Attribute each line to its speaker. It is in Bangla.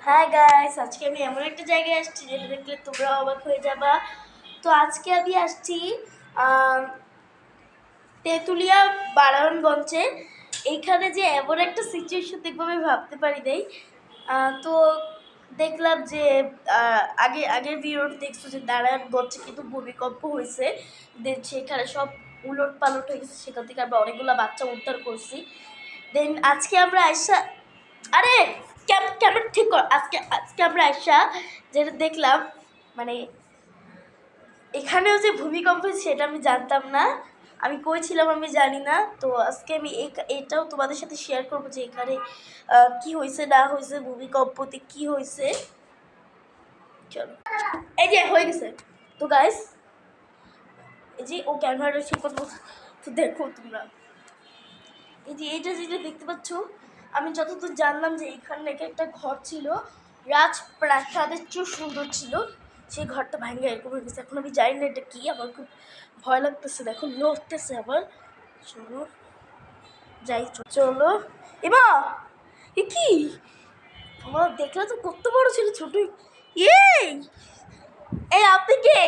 Speaker 1: হাই গাইস, আজকে আমি এমন একটা জায়গায় আসছি যেটা দেখলে তোমরা অবাক হয়ে যাবা। তো আজকে আমি আসছি তেঁতুলিয়া বারায়ণগঞ্জে। এইখানে যে এমন একটা সিচুয়েশন দেখবো আমি ভাবতে পারি নাই। তো দেখলাম যে আগের ভিডিওটা দেখছো যে নারায়ণগঞ্জে কিন্তু ভূমিকম্প হয়েছে, দেন সেখানে সব উলট পালট হয়ে গেছে, সেখান থেকে আমরা অনেকগুলো বাচ্চা উদ্ধার করছি। দেন আজকে আমরা আইসা আরে কেমন ঠিক কর। আজকে আজকে আমরা আইসা যেটা দেখলাম, মানে এখানেও যে ভূমিকম্প সেটা আমি জানতাম না, আমি কইছিলাম আমি জানি না। তো আজকে আমি এটাও তোমাদের সাথে শেয়ার করবো যে এখানে কি হয়েছে না হয়েছে, ভূমিকম্পতে কি হয়েছে। চলো, এই যে হয়ে গেছে। তো গাইস, এই যে ও ক্যামেরা ঠিক করবো, তো দেখো তোমরা এই যে এইটা যেটা দেখতে পাচ্ছ, আমি যতদূর জানলাম যে এখানে নাকি একটা ঘর ছিল, রাজপ্রাসাদের চেয়েও সুন্দর ছিল। সেই ঘরটা ভাঙে এরকম হয়ে গেছে। এখন আমি জানি না এটা কি, আমার খুব ভয় লাগতেছে, দেখো লড়তেছে আবার। চলো যাই, চলো এমা, এ কি আমার দেখলে তো কত বড় ছিল, ছোট। এই এই আপনি কে?